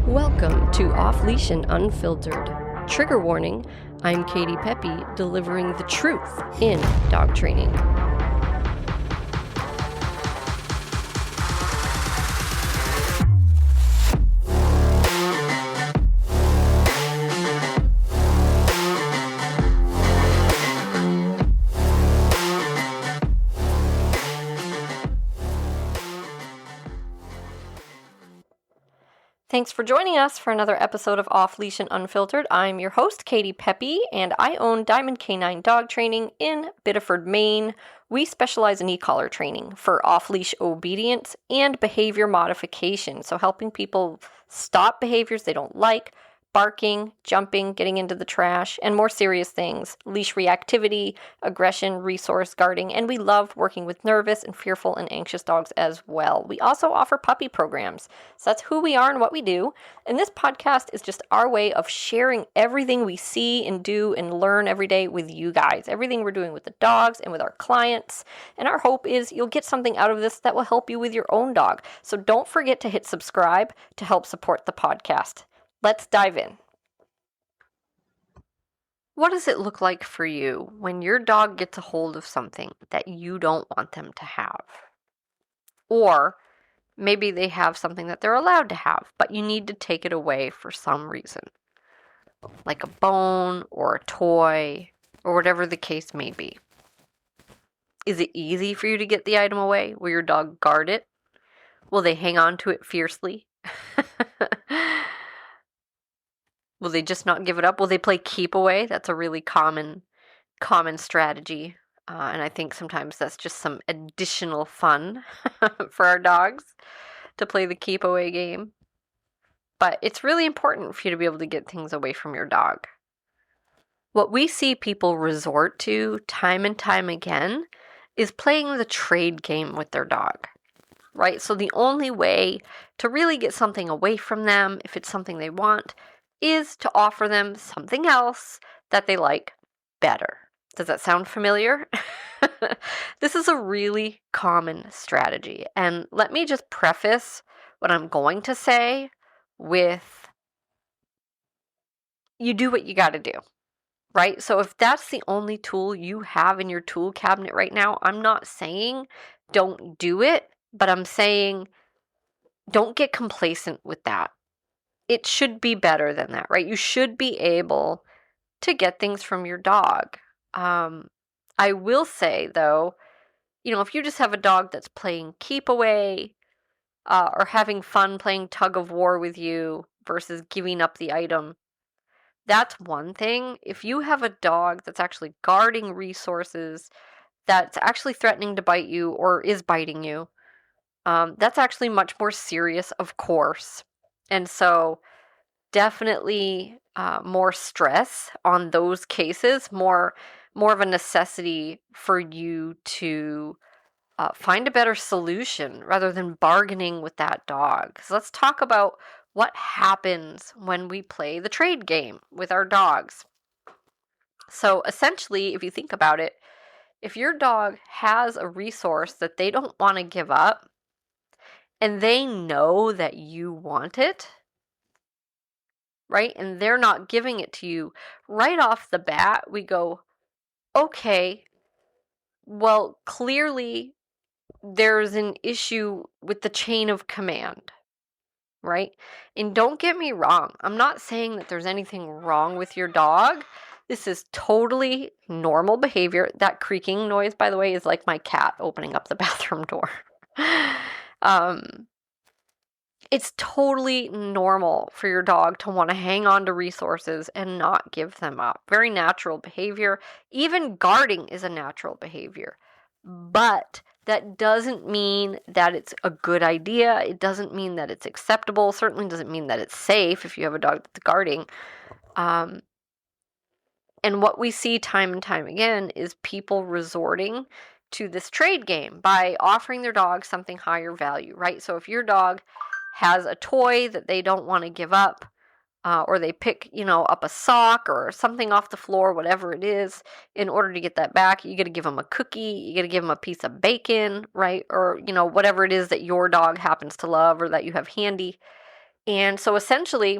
Welcome to Off Leash and Unfiltered. Trigger warning, I'm Katie Pepe, delivering the truth in dog training. Thanks for joining us for another episode of Off Leash and Unfiltered. I'm your host, Katie Pepe, and I own Diamond Canine Dog Training in Biddeford, Maine. We specialize in e-collar training for off-leash obedience and behavior modification, so helping people stop behaviors they don't like, barking, jumping, getting into the trash, and more serious things, leash reactivity, aggression, resource guarding, and we love working with nervous and fearful and anxious dogs as well. We also offer puppy programs, so that's who we are and what we do, and this podcast is just our way of sharing everything we see and do and learn every day with you guys, everything we're doing with the dogs and with our clients, and our hope is you'll get something out of this that will help you with your own dog. So don't forget to hit subscribe to help support the podcast. Let's dive in. What does it look like for you when your dog gets a hold of something that you don't want them to have? Or maybe they have something that they're allowed to have, but you need to take it away for some reason, like a bone or a toy or whatever the case may be. Is it easy for you to get the item away? Will your dog guard it? Will they hang on to it fiercely? Will they just not give it up? Will they play keep away? That's a really common strategy. And I think sometimes that's just some additional fun for our dogs to play the keep away game. But it's really important for you to be able to get things away from your dog. What we see people resort to time and time again is playing the trade game with their dog, right? So the only way to really get something away from them, if it's something they want, is to offer them something else that they like better. Does that sound familiar? This is a really common strategy. And let me just preface what I'm going to say with you do what you got to do, right? So if that's the only tool you have in your tool cabinet right now, I'm not saying don't do it, but I'm saying don't get complacent with that. It should be better than that, right? You should be able to get things from your dog. I will say, though, if you just have a dog that's playing keep away or having fun playing tug of war with you versus giving up the item, that's one thing. If you have a dog that's actually guarding resources, that's actually threatening to bite you or is biting you, that's actually much more serious, of course. And so definitely more stress on those cases, more of a necessity for you to find a better solution rather than bargaining with that dog. So let's talk about what happens when we play the trade game with our dogs. So essentially, if you think about it, if your dog has a resource that they don't want to give up and they know that you want it, right? And they're not giving it to you right off the bat, we go, okay, well, clearly there's an issue with the chain of command, right? And don't get me wrong, I'm not saying that there's anything wrong with your dog. This is totally normal behavior. That creaking noise, by the way, is like my cat opening up the bathroom door. It's totally normal for your dog to want to hang on to resources and not give them up. Very natural behavior. Even guarding is a natural behavior. But that doesn't mean that it's a good idea. It doesn't mean that it's acceptable. Certainly doesn't mean that it's safe if you have a dog that's guarding. And what we see time and time again is people resorting to this trade game by offering their dog something higher value, right? So if your dog has a toy that they don't want to give up, or they pick, up a sock or something off the floor, whatever it is, in order to get that back, you got to give them a cookie, you got to give them a piece of bacon, right? Or, whatever it is that your dog happens to love or that you have handy. And so essentially,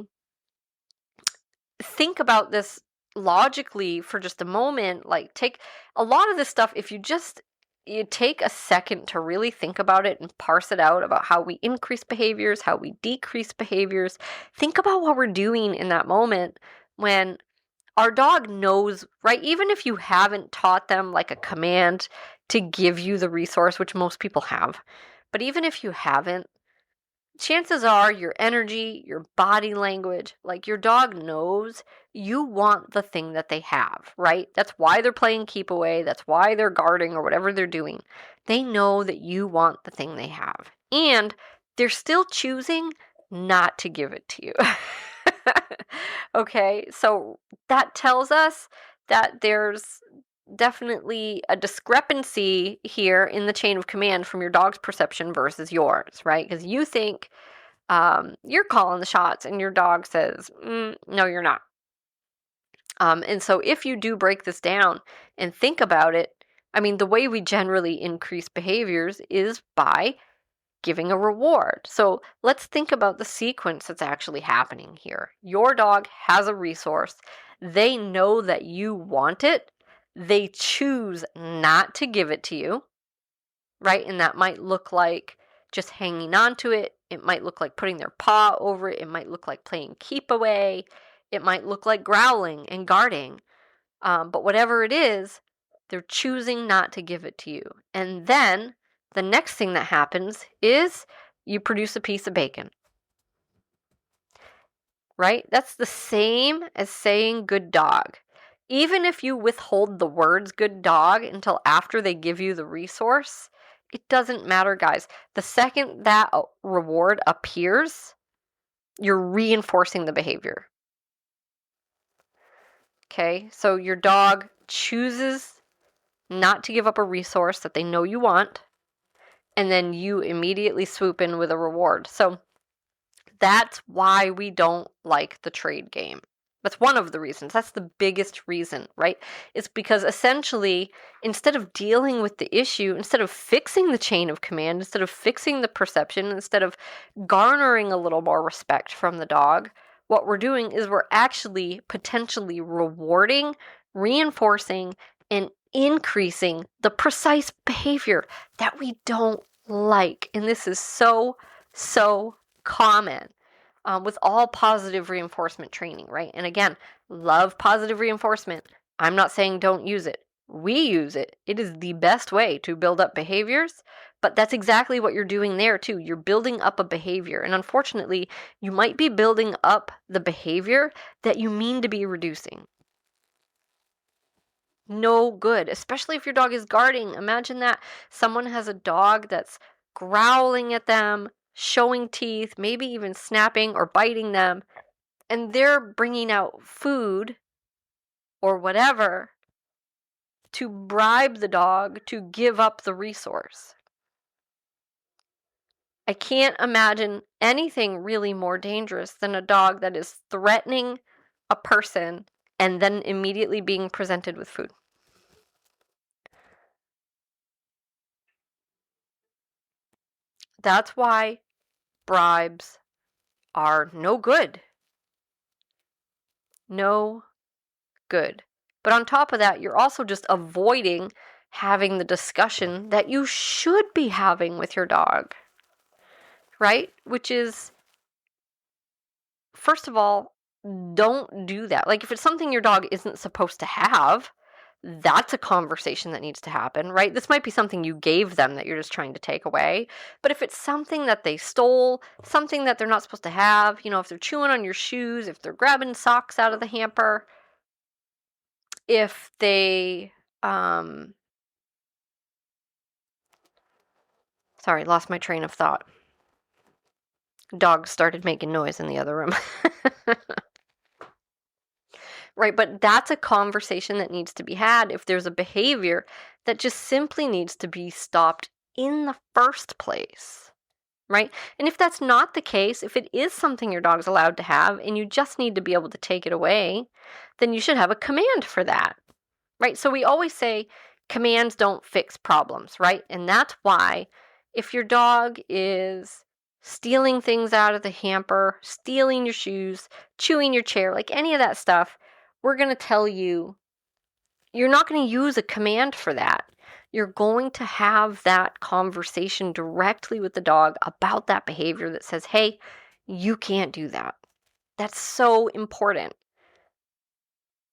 think about this logically for just a moment. Like, take a lot of this stuff, if you take a second to really think about it and parse it out about how we increase behaviors, how we decrease behaviors. Think about what we're doing in that moment when our dog knows, right? Even if you haven't taught them like a command to give you the resource, which most people have, but even if you haven't, chances are your energy, your body language, like your dog knows you want the thing that they have, right? That's why they're playing keep away. That's why they're guarding or whatever they're doing. They know that you want the thing they have. And they're still choosing not to give it to you. Okay, so that tells us that there's definitely a discrepancy here in the chain of command from your dog's perception versus yours, right? Because you think you're calling the shots and your dog says, no, you're not. And so if you do break this down and think about it, I mean, the way we generally increase behaviors is by giving a reward. So let's think about the sequence that's actually happening here. Your dog has a resource. They know that you want it. They choose not to give it to you, right? And that might look like just hanging on to it. It might look like putting their paw over it. It might look like playing keep away. It might look like growling and guarding. But whatever it is, they're choosing not to give it to you. And then the next thing that happens is you produce a piece of bacon. Right? That's the same as saying good dog. Even if you withhold the words good dog until after they give you the resource, it doesn't matter, guys. The second that reward appears, you're reinforcing the behavior. Okay? So your dog chooses not to give up a resource that they know you want, and then you immediately swoop in with a reward. So that's why we don't like the trade game. That's one of the reasons. That's the biggest reason, right? It's because essentially, instead of dealing with the issue, instead of fixing the chain of command, instead of fixing the perception, instead of garnering a little more respect from the dog, what we're doing is we're actually potentially rewarding, reinforcing, and increasing the precise behavior that we don't like. And this is so common with all positive reinforcement training, right? And again, love positive reinforcement. I'm not saying don't use it. We use it. It is the best way to build up behaviors, but that's exactly what you're doing there too. You're building up a behavior. And unfortunately, you might be building up the behavior that you mean to be reducing. No good, especially if your dog is guarding. Imagine that someone has a dog that's growling at them, showing teeth, maybe even snapping or biting them, and they're bringing out food or whatever to bribe the dog to give up the resource. I can't imagine anything really more dangerous than a dog that is threatening a person and then immediately being presented with food. That's why bribes are no good. No good. But on top of that, you're also just avoiding having the discussion that you should be having with your dog, right? Which is, first of all, don't do that. Like, if it's something your dog isn't supposed to have, that's a conversation that needs to happen, right? This might be something you gave them that you're just trying to take away. But if it's something that they stole, something that they're not supposed to have, if they're chewing on your shoes, if they're grabbing socks out of the hamper, if they, sorry, lost my train of thought. Dogs started making noise in the other room. Right, but that's a conversation that needs to be had if there's a behavior that just simply needs to be stopped in the first place, right? And if that's not the case, if it is something your dog's allowed to have and you just need to be able to take it away, then you should have a command for that, right? So we always say commands don't fix problems, right? And that's why if your dog is stealing things out of the hamper, stealing your shoes, chewing your chair, like any of that stuff, we're going to tell you you're not going to use a command for that. You're going to have that conversation directly with the dog about that behavior that says, hey, you can't do that. That's so important,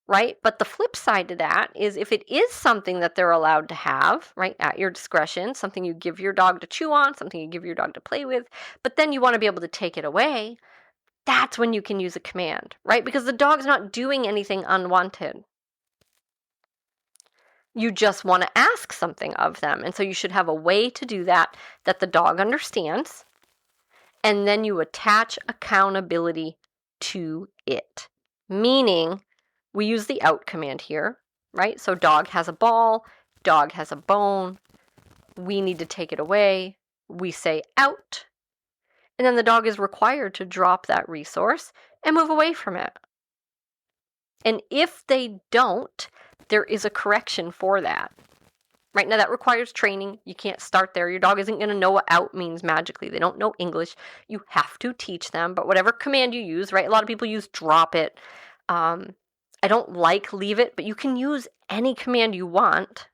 right? But the flip side to that is if it is something that they're allowed to have, right, at your discretion, something you give your dog to chew on, something you give your dog to play with, but then you want to be able to take it away, that's when you can use a command, right? Because the dog's not doing anything unwanted. You just want to ask something of them. And so you should have a way to do that the dog understands. And then you attach accountability to it. Meaning, we use the out command here, right? So dog has a ball, dog has a bone. We need to take it away. We say out. And then the dog is required to drop that resource and move away from it. And if they don't, there is a correction for that. Right now, that requires training. You can't start there. Your dog isn't going to know what out means magically. They don't know English. You have to teach them. But whatever command you use, right? A lot of people use drop it. I don't like leave it, but you can use any command you want.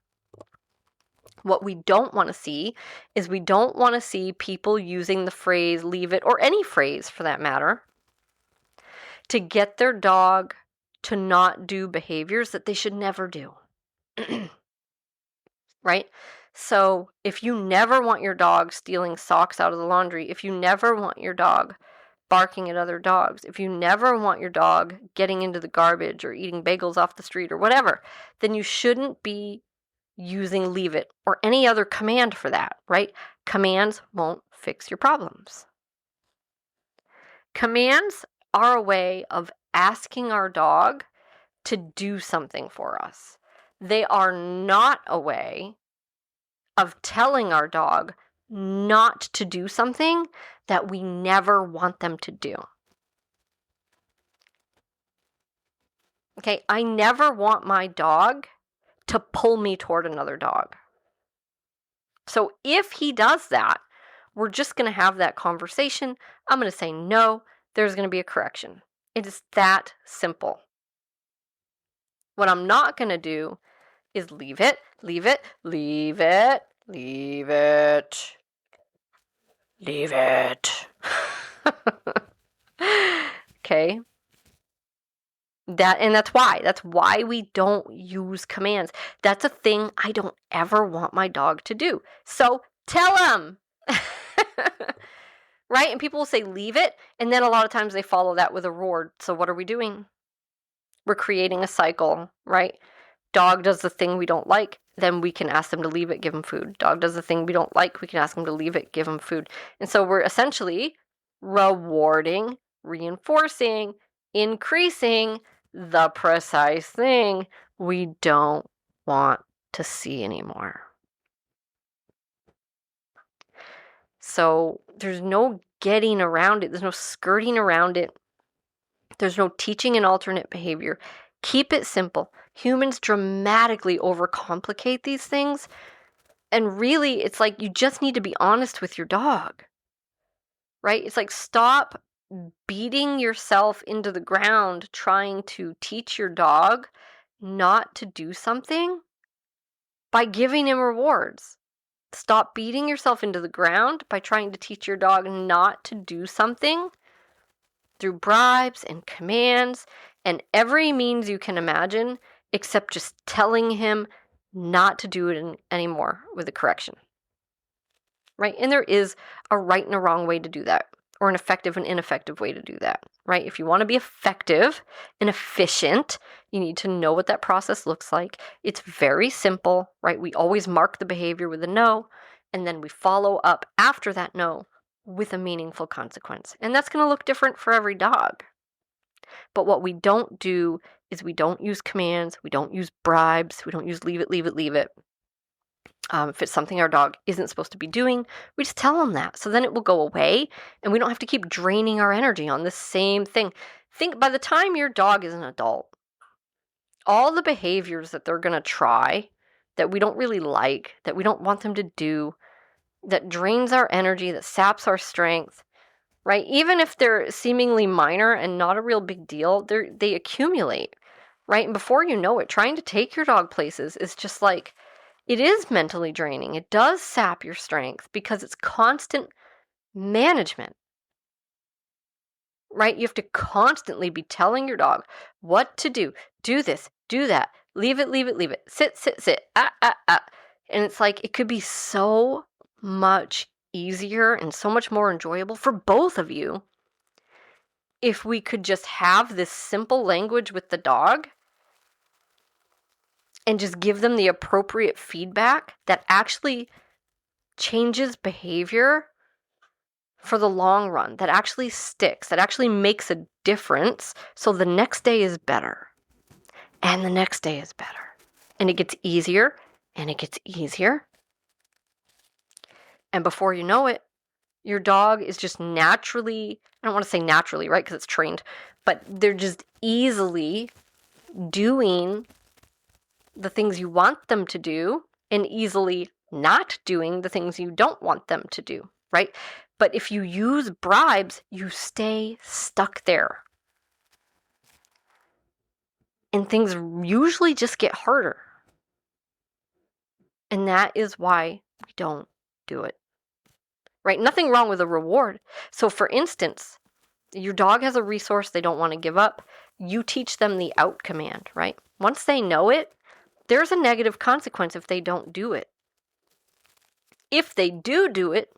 What we don't want to see is we don't want to see people using the phrase leave it, or any phrase for that matter, to get their dog to not do behaviors that they should never do. Right? So if you never want your dog stealing socks out of the laundry, if you never want your dog barking at other dogs, if you never want your dog getting into the garbage or eating bagels off the street or whatever, then you shouldn't be using leave it or any other command for that, right? Commands won't fix your problems. Commands are a way of asking our dog to do something for us. They are not a way of telling our dog not to do something that we never want them to do. Okay, I never want my dog to pull me toward another dog. So if he does that, we're just going to have that conversation. I'm going to say no, there's going to be a correction. It is that simple. What I'm not going to do is leave it, leave it, leave it, leave it, leave it. Okay? That's why we don't use commands. That's a thing I don't ever want my dog to do. So tell him. Right? And people will say leave it, and then a lot of times they follow that with a reward. So what are we doing? We're creating a cycle, right? Dog does the thing we don't like, then we can ask them to leave it, give them food. Dog does the thing we don't like, we can ask them to leave it, give them food. And so we're essentially rewarding, reinforcing, increasing the precise thing we don't want to see anymore. So there's no getting around it. There's no skirting around it. There's no teaching an alternate behavior. Keep it simple. Humans dramatically overcomplicate these things. And really, it's like you just need to be honest with your dog. Right? It's like stop beating yourself into the ground trying to teach your dog not to do something by giving him rewards. Stop beating yourself into the ground by trying to teach your dog not to do something through bribes and commands and every means you can imagine, except just telling him not to do it anymore with a correction. Right? And there is a right and a wrong way to do that, or an effective and ineffective way to do that, right? If you want to be effective and efficient, you need to know what that process looks like. It's very simple, right? We always mark the behavior with a no, and then we follow up after that no with a meaningful consequence. And that's going to look different for every dog. But what we don't do is we don't use commands, we don't use bribes, we don't use leave it, leave it, leave it. If it's something our dog isn't supposed to be doing, we just tell them that. So then it will go away and we don't have to keep draining our energy on the same thing. Think by the time your dog is an adult, all the behaviors that they're going to try that we don't really like, that we don't want them to do, that drains our energy, that saps our strength, right? Even if they're seemingly minor and not a real big deal, they accumulate, right? And before you know it, trying to take your dog places is just like, it is mentally draining. It does sap your strength because it's constant management, right? You have to constantly be telling your dog what to do. Do this, do that, leave it, leave it, leave it, sit, sit, sit, And it's like, it could be so much easier and so much more enjoyable for both of you if we could just have this simple language with the dog and just give them the appropriate feedback that actually changes behavior for the long run, that actually sticks, that actually makes a difference, so the next day is better. And the next day is better. And it gets easier, and it gets easier. And before you know it, your dog is just naturally, I don't want to say naturally, right, because it's trained, but they're just easily doing the things you want them to do and easily not doing the things you don't want them to do, right? But if you use bribes, you stay stuck there. And things usually just get harder. And that is why we don't do it, right? Nothing wrong with a reward. So for instance, your dog has a resource they don't want to give up. You teach them the out command, right? Once they know it, there's a negative consequence if they don't do it. If they do it,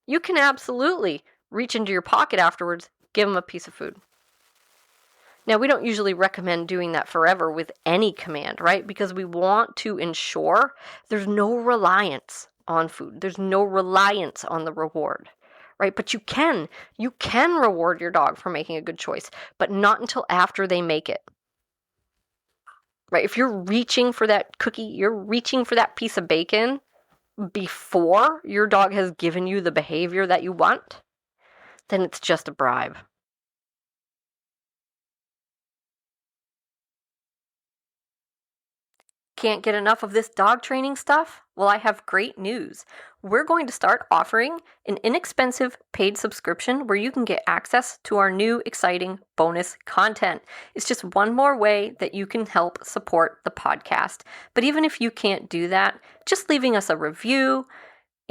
you can absolutely reach into your pocket afterwards, give them a piece of food. Now, we don't usually recommend doing that forever with any command, right? Because we want to ensure there's no reliance on food. There's no reliance on the reward, right? But you can reward your dog for making a good choice, but not until after they make it. Right? If you're reaching for that cookie, you're reaching for that piece of bacon before your dog has given you the behavior that you want, then it's just a bribe. Can't get enough of this dog training stuff? Well, I have great news. We're going to start offering an inexpensive paid subscription where you can get access to our new exciting bonus content. It's just one more way that you can help support the podcast. But even if you can't do that, just leaving us a review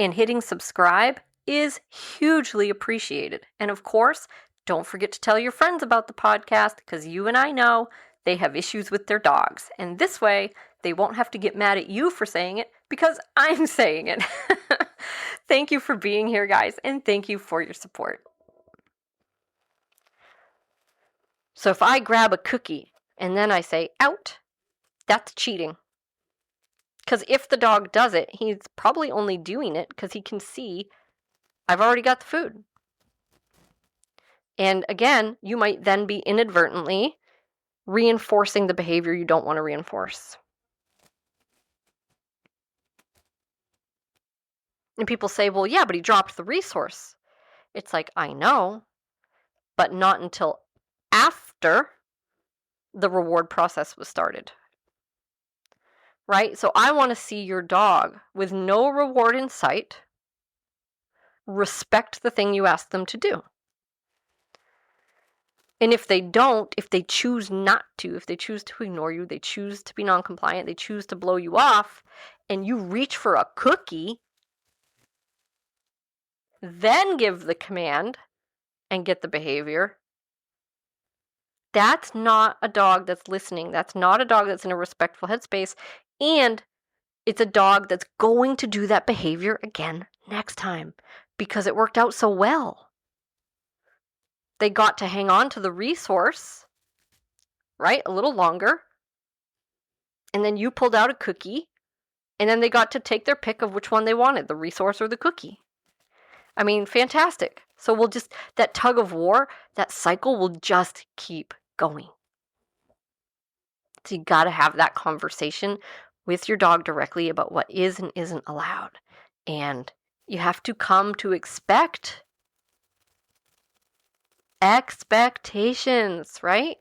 and hitting subscribe is hugely appreciated. And of course, don't forget to tell your friends about the podcast because you and I know they have issues with their dogs. And this way, they won't have to get mad at you for saying it because I'm saying it. Thank you for being here, guys, and thank you for your support. So if I grab a cookie and then I say, out, that's cheating. Because if the dog does it, he's probably only doing it because he can see I've already got the food. And again, you might then be inadvertently reinforcing the behavior you don't want to reinforce. And people say, well, yeah, but he dropped the resource. It's like, I know, but not until after the reward process was started. Right? So I want to see your dog with no reward in sight respect the thing you ask them to do. And if they don't, if they choose not to, if they choose to ignore you, they choose to be non-compliant, they choose to blow you off, and you reach for a cookie, then give the command and get the behavior, that's not a dog that's listening. That's not a dog that's in a respectful headspace. And it's a dog that's going to do that behavior again next time because it worked out so well. They got to hang on to the resource, right, a little longer. And then you pulled out a cookie. And then they got to take their pick of which one they wanted, the resource or the cookie. I mean, fantastic. So we'll just, that tug of war, that cycle will just keep going. So you got to have that conversation with your dog directly about what is and isn't allowed. And you have to come to expect expectations, right?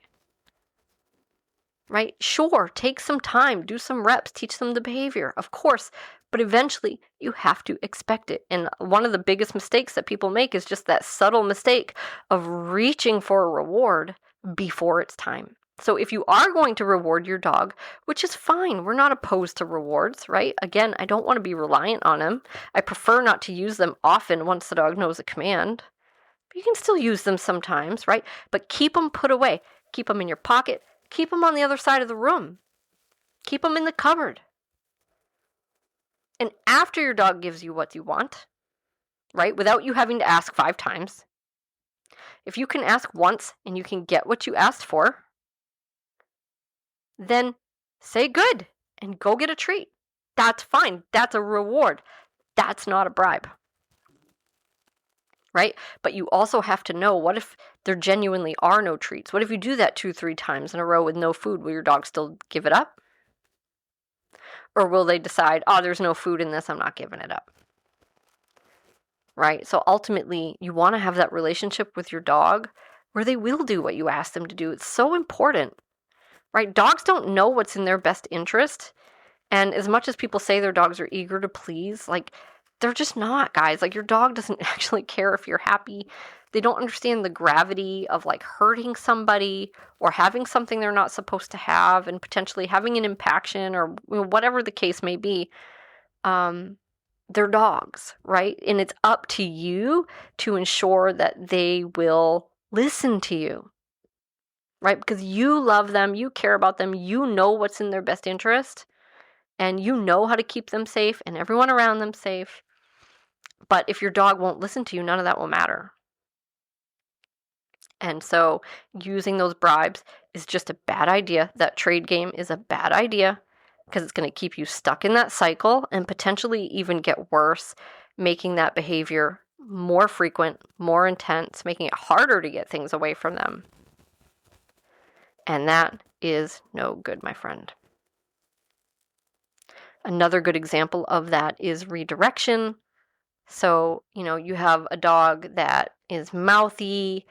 Right? Sure, take some time, do some reps, teach them the behavior, of course. But eventually, you have to expect it. And one of the biggest mistakes that people make is just that subtle mistake of reaching for a reward before it's time. So if you are going to reward your dog, which is fine, we're not opposed to rewards, right? Again, I don't want to be reliant on them. I prefer not to use them often once the dog knows a command. But you can still use them sometimes, right? But keep them put away. Keep them in your pocket. Keep them on the other side of the room. Keep them in the cupboard. And after your dog gives you what you want, right, without you having to ask 5 times, if you can ask once and you can get what you asked for, then say good and go get a treat. That's fine. That's a reward. That's not a bribe. Right? But you also have to know, what if there genuinely are no treats? What if you do that 2-3 times in a row with no food? Will your dog still give it up? Or will they decide, oh, there's no food in this, I'm not giving it up? Right? So ultimately, you want to have that relationship with your dog where they will do what you ask them to do. It's so important. Right? Dogs don't know what's in their best interest. And as much as people say their dogs are eager to please, like, they're just not, guys. Like, your dog doesn't actually care if you're happy. They don't understand the gravity of, like, hurting somebody or having something they're not supposed to have and potentially having an impaction or whatever the case may be. They're dogs, right? And it's up to you to ensure that they will listen to you. Right? Because you love them, you care about them, you know what's in their best interest, and you know how to keep them safe and everyone around them safe. But if your dog won't listen to you, none of that will matter. And so using those bribes is just a bad idea. That trade game is a bad idea because it's going to keep you stuck in that cycle and potentially even get worse, making that behavior more frequent, more intense, making it harder to get things away from them. And that is no good, my friend. Another good example of that is redirection. So, you have a dog that is mouthy,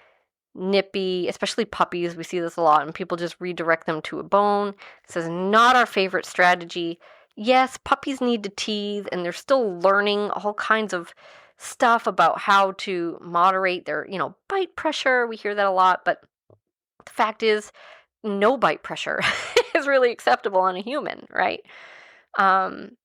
nippy, especially puppies. We see this a lot, and people just redirect them to a bone. This is not our favorite strategy. Yes, puppies need to teeth, and they're still learning all kinds of stuff about how to moderate their, bite pressure. We hear that a lot, but the fact is, no bite pressure is really acceptable on a human, right? And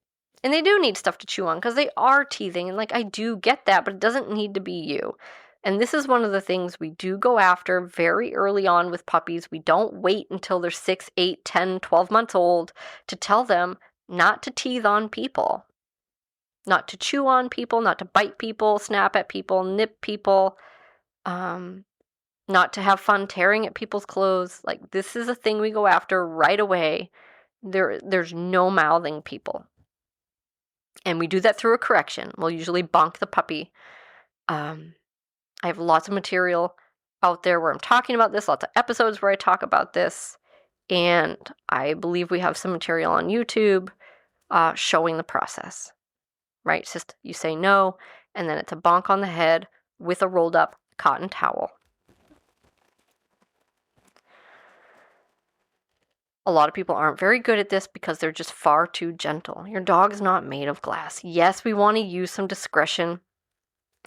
they do need stuff to chew on because they are teething. And I do get that, but it doesn't need to be you. And this is one of the things we do go after very early on with puppies. We don't wait until they're 6, 8, 10, 12 months old to tell them not to teeth on people, not to chew on people, not to bite people, snap at people, nip people, not to have fun tearing at people's clothes. This is a thing we go after right away. There's no mouthing people. And we do that through a correction. We'll usually bonk the puppy. I have lots of material out there where I'm talking about this, lots of episodes where I talk about this. And I believe we have some material on YouTube showing the process. Right? It's just you say no, and then it's a bonk on the head with a rolled up cotton towel. A lot of people aren't very good at this because they're just far too gentle. Your dog's not made of glass. Yes, we want to use some discretion,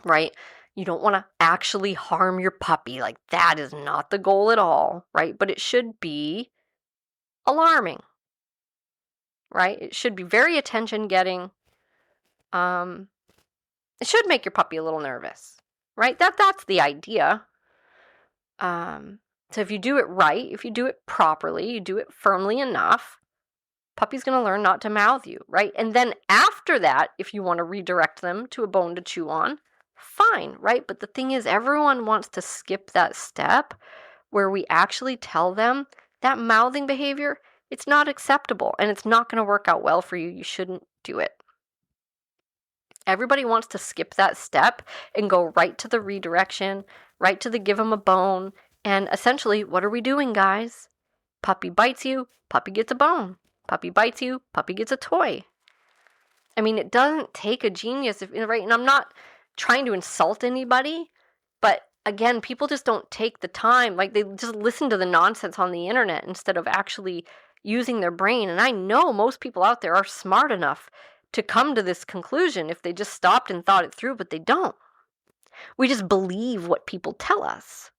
right? You don't want to actually harm your puppy. That is not the goal at all, right? But it should be alarming, right? It should be very attention-getting. It should make your puppy a little nervous, right? That's the idea. So if you do it right, if you do it properly, you do it firmly enough, puppy's going to learn not to mouth you, right? And then after that, if you want to redirect them to a bone to chew on, fine, right? But the thing is, everyone wants to skip that step where we actually tell them that mouthing behavior, it's not acceptable and it's not going to work out well for you. You shouldn't do it. Everybody wants to skip that step and go right to the redirection, right to the give them a bone. And essentially, what are we doing, guys? Puppy bites you, puppy gets a bone. Puppy bites you, puppy gets a toy. I mean, it doesn't take a genius, right? And I'm not trying to insult anybody, but again, people just don't take the time. They just listen to the nonsense on the internet instead of actually using their brain. And I know most people out there are smart enough, to come to this conclusion if they just stopped and thought it through, but they don't. We just believe what people tell us,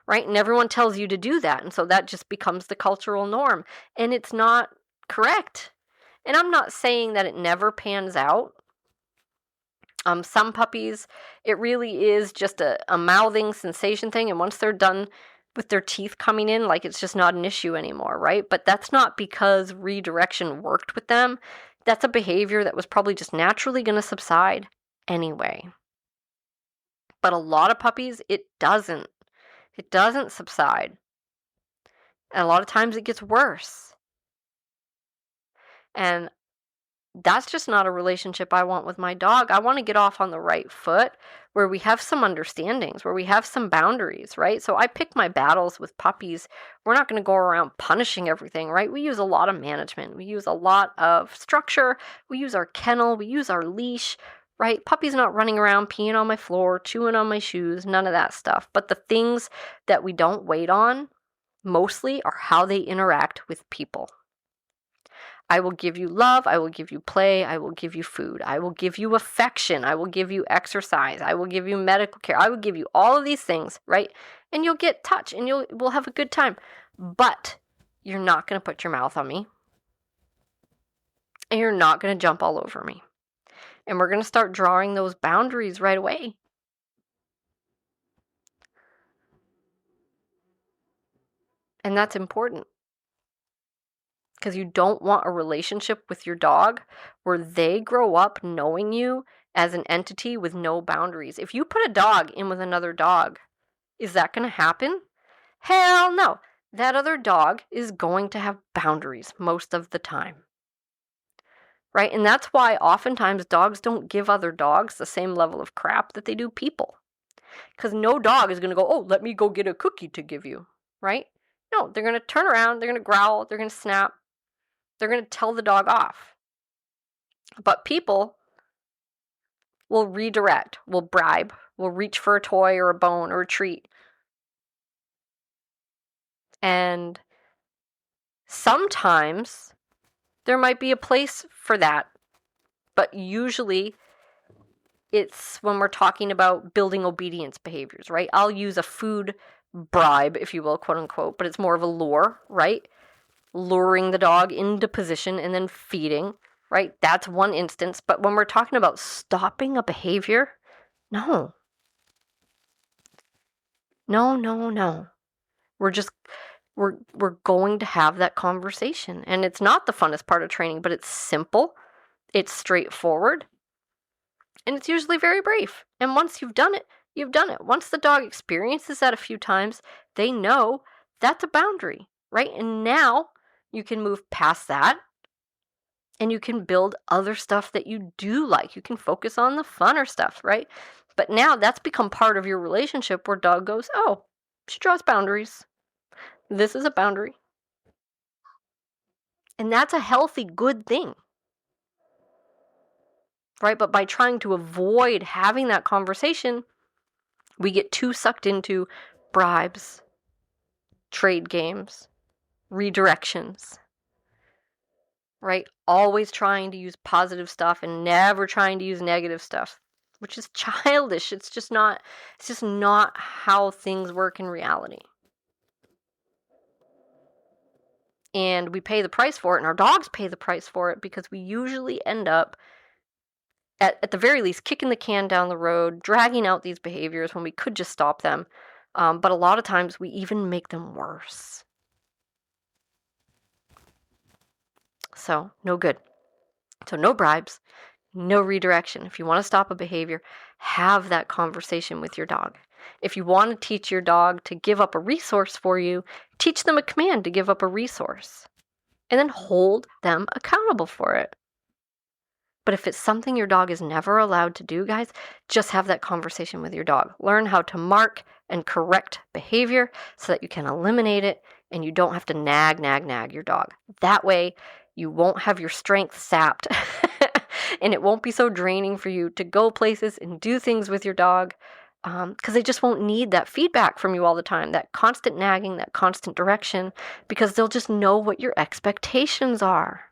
right? And everyone tells you to do that. And so that just becomes the cultural norm. And it's not correct. And I'm not saying that it never pans out. Some puppies, it really is just a mouthing sensation thing. And once they're done with their teeth coming in, like, it's just not an issue anymore, right? But that's not because redirection worked with them. That's a behavior that was probably just naturally going to subside anyway. But a lot of puppies, it doesn't. It doesn't subside. And a lot of times it gets worse. And that's just not a relationship I want with my dog. I want to get off on the right foot where we have some understandings, where we have some boundaries, right? So I pick my battles with puppies. We're not going to go around punishing everything, right? We use a lot of management. We use a lot of structure. We use our kennel. We use our leash, right? Puppy's not running around peeing on my floor, chewing on my shoes, none of that stuff. But the things that we don't wait on mostly are how they interact with people. I will give you love, I will give you play, I will give you food, I will give you affection, I will give you exercise, I will give you medical care, I will give you all of these things, right? And you'll get touch and we'll have a good time. But you're not going to put your mouth on me. And you're not going to jump all over me. And we're going to start drawing those boundaries right away. And that's important. Because you don't want a relationship with your dog where they grow up knowing you as an entity with no boundaries. If you put a dog in with another dog, is that going to happen? Hell no. That other dog is going to have boundaries most of the time. Right? And that's why oftentimes dogs don't give other dogs the same level of crap that they do people. Because no dog is going to go, oh, let me go get a cookie to give you. Right? No, they're going to turn around, they're going to growl, they're going to snap. They're going to tell the dog off. But people will redirect, will bribe, will reach for a toy or a bone or a treat. And sometimes there might be a place for that. But usually it's when we're talking about building obedience behaviors, right? I'll use a food bribe, if you will, quote unquote, but it's more of a lure, right? Luring the dog into position and then feeding, right? That's one instance. But when we're talking about stopping a behavior, no. We're going to have that conversation. And it's not the funnest part of training, but it's simple, it's straightforward, and it's usually very brief. And once you've done it, you've done it. Once the dog experiences that a few times, they know that's a boundary, right? And now you can move past that and you can build other stuff that you do like. You can focus on the funner stuff, right? But now that's become part of your relationship where dog goes, oh, she draws boundaries. This is a boundary. And that's a healthy, good thing, right? But by trying to avoid having that conversation, we get too sucked into bribes, trade games, redirections, right? Always trying to use positive stuff and never trying to use negative stuff, which is childish. It's just not how things work in reality. And we pay the price for it, and our dogs pay the price for it, because we usually end up, at the very least, kicking the can down the road, dragging out these behaviors when we could just stop them. But a lot of times we even make them worse. So, no good. So, no bribes, no redirection. If you want to stop a behavior, have that conversation with your dog. If you want to teach your dog to give up a resource for you, teach them a command to give up a resource. And then hold them accountable for it. But if it's something your dog is never allowed to do, guys, just have that conversation with your dog. Learn how to mark and correct behavior so that you can eliminate it and you don't have to nag your dog. That way, you won't have your strength sapped and it won't be so draining for you to go places and do things with your dog, because they just won't need that feedback from you all the time, that constant nagging, that constant direction, because they'll just know what your expectations are.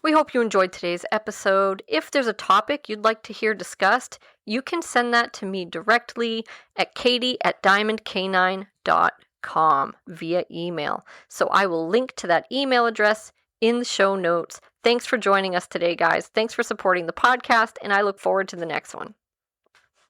We hope you enjoyed today's episode. If there's a topic you'd like to hear discussed, you can send that to me directly at katie@diamondcanine.com via email. So I will link to that email address in the show notes. Thanks for joining us today, guys. Thanks for supporting the podcast, and I look forward to the next one.